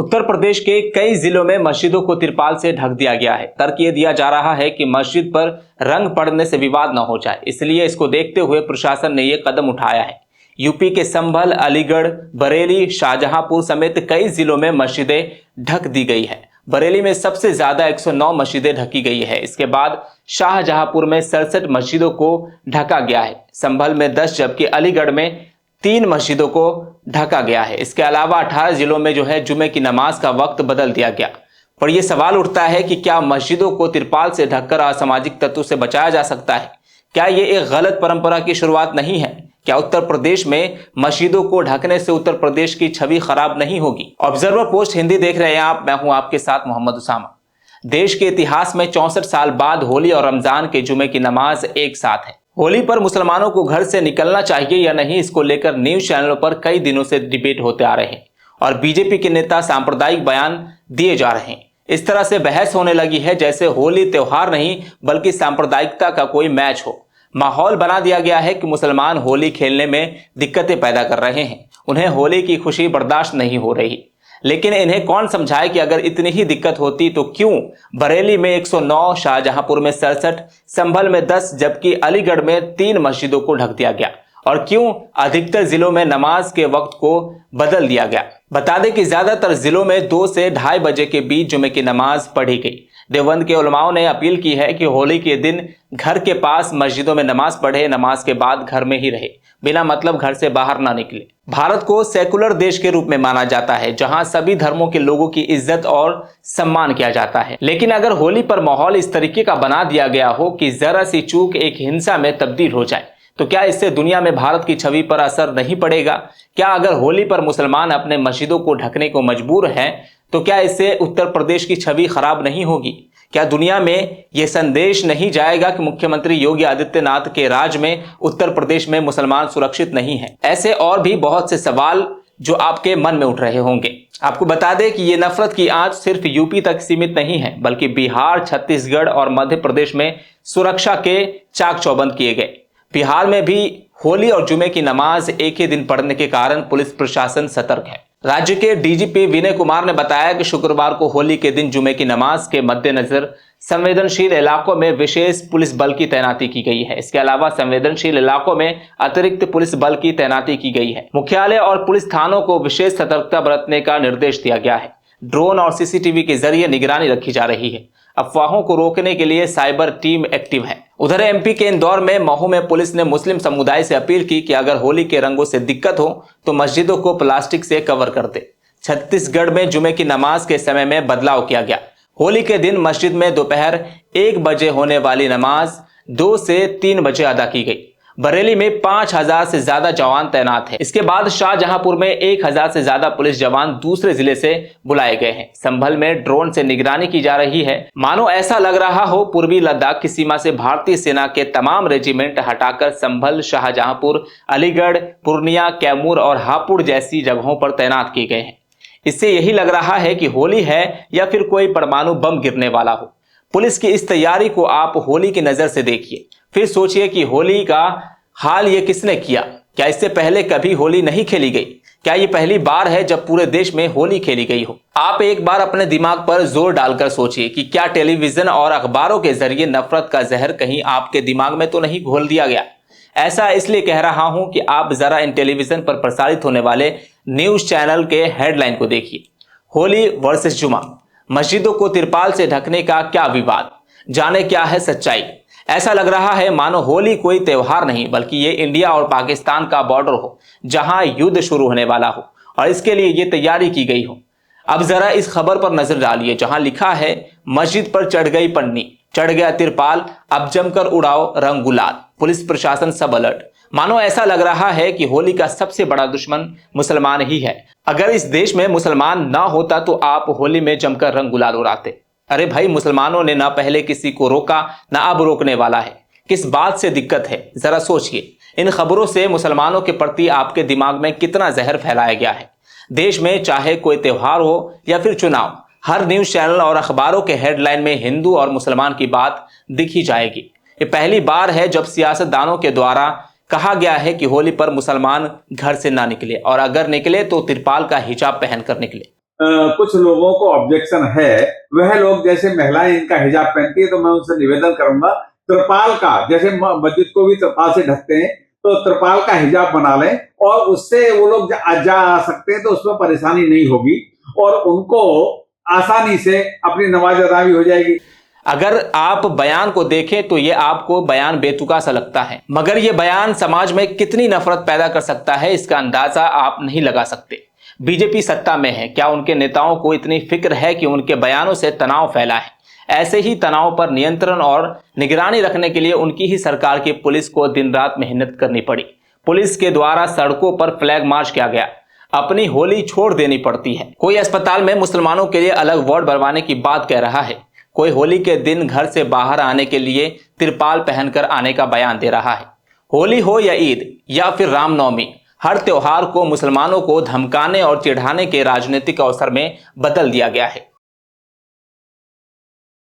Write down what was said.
उत्तर प्रदेश के कई जिलों में मस्जिदों को तिरपाल से ढक दिया गया है। तर्क ये दिया जा रहा है कि मस्जिद पर रंग पड़ने से विवाद न हो जाए, इसलिए इसको देखते हुए प्रशासन ने ये कदम उठाया है। यूपी के संभल, अलीगढ़, बरेली, शाहजहांपुर समेत कई जिलों में मस्जिदें ढक दी गई है। बरेली में सबसे ज्यादा 109 मस्जिदें ढकी गई है। इसके बाद शाहजहांपुर में 67 मस्जिदों को ढका गया है। संभल में 10 जबकि अलीगढ़ में 3 मस्जिदों को ढका गया है। इसके अलावा 18 जिलों में जुमे की नमाज का वक्त बदल दिया गया। पर यह सवाल उठता है कि क्या मस्जिदों को तिरपाल से ढककर असामाजिक तत्वों से बचाया जा सकता है? क्या ये एक गलत परंपरा की शुरुआत नहीं है? क्या उत्तर प्रदेश में मस्जिदों को ढकने से उत्तर प्रदेश की छवि खराब नहीं होगी? ऑब्जर्वर पोस्ट हिंदी देख रहे हैं आप, मैं हूं आपके साथ मोहम्मद उसामा। देश के इतिहास में 64 साल बाद होली और रमजान के जुमे की नमाज एक साथ है। होली पर मुसलमानों को घर से निकलना चाहिए या नहीं, इसको लेकर न्यूज चैनलों पर कई दिनों से डिबेट होते आ रहे हैं और बीजेपी के नेता सांप्रदायिक बयान दिए जा रहे हैं। इस तरह से बहस होने लगी है जैसे होली त्योहार नहीं बल्कि सांप्रदायिकता का कोई मैच हो। माहौल बना दिया गया है कि मुसलमान होली खेलने में दिक्कतें पैदा कर रहे हैं, उन्हें होली की खुशी बर्दाश्त नहीं हो रही। लेकिन इन्हें कौन समझाए कि अगर इतनी ही दिक्कत होती तो क्यों बरेली में 109, शाहजहांपुर में 67, संभल में 10 जबकि अलीगढ़ में 3 मस्जिदों को ढक दिया गया और क्यों अधिकतर जिलों में नमाज के वक्त को बदल दिया गया। बता दें कि ज्यादातर जिलों में 2 से 2:30 बजे के बीच जुमे की नमाज पढ़ी गई। देवबंद के उलमाओं ने अपील की है कि होली के दिन घर के पास मस्जिदों में नमाज पढ़े, नमाज के बाद घर में ही रहे, बिना मतलब घर से बाहर ना निकले। भारत को सेकुलर देश के रूप में माना जाता है जहां सभी धर्मों के लोगों की इज्जत और सम्मान किया जाता है। लेकिन अगर होली पर माहौल इस तरीके का बना दिया गया हो कि जरा सी चूक एक हिंसा में तब्दील हो जाए तो क्या इससे दुनिया में भारत की छवि पर असर नहीं पड़ेगा? क्या अगर होली पर मुसलमान अपने मस्जिदों को ढकने को मजबूर हैं तो क्या इससे उत्तर प्रदेश की छवि खराब नहीं होगी? क्या दुनिया में यह संदेश नहीं जाएगा कि मुख्यमंत्री योगी आदित्यनाथ के राज में उत्तर प्रदेश में मुसलमान सुरक्षित नहीं है? ऐसे और भी बहुत से सवाल जो आपके मन में उठ रहे होंगे। आपको बता दें कि ये नफरत की आंच सिर्फ यूपी तक सीमित नहीं है बल्कि बिहार, छत्तीसगढ़ और मध्य प्रदेश में सुरक्षा के चाक चौबंद किए गए। बिहार में भी होली और जुमे की नमाज एक ही दिन पढ़ने के कारण पुलिस प्रशासन सतर्क है। राज्य के डीजीपी विनय कुमार ने बताया कि शुक्रवार को होली के दिन जुमे की नमाज के मद्देनजर संवेदनशील इलाकों में विशेष पुलिस बल की तैनाती की गई है। इसके अलावा संवेदनशील इलाकों में अतिरिक्त पुलिस बल की तैनाती की गई है। मुख्यालय और पुलिस थानों को विशेष सतर्कता बरतने का निर्देश दिया गया है। ड्रोन और सीसीटीवी के जरिए निगरानी रखी जा रही है। अफवाहों को रोकने के लिए साइबर टीम एक्टिव है। उधर एमपी के इंदौर में महू में पुलिस ने मुस्लिम समुदाय से अपील की कि अगर होली के रंगों से दिक्कत हो तो मस्जिदों को प्लास्टिक से कवर कर दे। छत्तीसगढ़ में जुमे की नमाज के समय में बदलाव किया गया। होली के दिन मस्जिद में दोपहर 1 बजे होने वाली नमाज 2 से 3 बजे अदा की गई। बरेली में 5000 से ज्यादा जवान तैनात हैं। इसके बाद शाहजहांपुर में 1000 से ज्यादा पुलिस जवान दूसरे जिले से बुलाए गए हैं। संभल में ड्रोन से निगरानी की जा रही है। मानो ऐसा लग रहा हो पूर्वी लद्दाख की सीमा से भारतीय सेना के तमाम रेजिमेंट हटाकर संभल, शाहजहांपुर, अलीगढ़, पूर्णिया, कैमूर और हापुड़ जैसी जगहों पर तैनात किए गए हैं। इससे यही लग रहा है कि होली है या फिर कोई परमाणु बम गिरने वाला हो। पुलिस की इस तैयारी को आप होली की नजर से देखिए, फिर सोचिए कि होली का हाल ये किसने किया? क्या इससे पहले कभी होली नहीं खेली गई? क्या ये पहली बार है जब पूरे देश में होली खेली गई हो? आप एक बार अपने दिमाग पर जोर डालकर सोचिए कि क्या टेलीविजन और अखबारों के जरिए नफरत का जहर कहीं आपके दिमाग में तो नहीं घोल दिया गया? ऐसा इसलिए कह रहा हूं कि आप जरा इन टेलीविजन पर प्रसारित होने वाले न्यूज चैनल के हेडलाइन को देखिए। होली वर्सेस जुमा, मस्जिदों को तिरपाल से ढकने का क्या विवाद, जाने क्या है सच्चाई। ऐसा लग रहा है मानो होली कोई त्योहार नहीं बल्कि ये इंडिया और पाकिस्तान का बॉर्डर हो जहां युद्ध शुरू होने वाला हो और इसके लिए ये तैयारी की गई हो। अब जरा इस खबर पर नजर डालिए जहां लिखा है मस्जिद पर चढ़ गई पन्नी, चढ़ गया तिरपाल, अब जमकर उड़ाओ रंग गुलाल, पुलिस प्रशासन सब अलर्ट। मानो ऐसा लग रहा है कि होली का सबसे बड़ा दुश्मन मुसलमान ही है। अगर इस देश में मुसलमान ना होता तो आप होली में जमकर रंग गुलाल उड़ाते। अरे भाई, मुसलमानों ने ना पहले किसी को रोका ना अब रोकने वाला है। किस बात से दिक्कत है जरा सोचिए। इन खबरों से मुसलमानों के प्रति आपके दिमाग में कितना जहर फैलाया गया है। देश में चाहे कोई त्योहार हो या फिर चुनाव, हर न्यूज चैनल और अखबारों के हेडलाइन में हिंदू और मुसलमान की बात दिखी जाएगी। ये पहली बार है जब सियासतदानों के द्वारा कहा गया है कि होली पर मुसलमान घर से ना निकले और अगर निकले तो तिरपाल का हिजाब पहनकर निकले। कुछ लोगों को ऑब्जेक्शन है, वह लोग जैसे महिलाएं इनका हिजाब पहनती है तो मैं उनसे निवेदन करूंगा त्रिपाल का, जैसे मस्जिद को भी त्रिपाल से ढकते हैं तो त्रिपाल का हिजाब बना लें और उससे वो लोग जा आ सकते हैं, तो उसमें परेशानी नहीं होगी और उनको आसानी से अपनी नमाज अदा भी हो जाएगी। अगर आप बयान को देखें तो ये आपको बयान बेतुका सा लगता है, मगर ये बयान समाज में कितनी नफरत पैदा कर सकता है इसका अंदाजा आप नहीं लगा सकते। बीजेपी सत्ता में है, क्या उनके नेताओं को इतनी फिक्र है कि उनके बयानों से तनाव फैला है? ऐसे ही तनाव पर नियंत्रण और निगरानी रखने के लिए उनकी ही सरकार की पुलिस को दिन रात मेहनत करनी पड़ी। पुलिस के द्वारा सड़कों पर फ्लैग मार्च किया गया, अपनी होली छोड़ देनी पड़ती है। कोई अस्पताल में मुसलमानों के लिए अलग वार्ड बनवाने की बात कह रहा है, कोई होली के दिन घर से बाहर आने के लिए तिरपाल पहनकर आने का बयान दे रहा है। होली हो या ईद या फिर रामनवमी, हर त्योहार को मुसलमानों को धमकाने और चिढ़ाने के राजनीतिक अवसर में बदल दिया गया है।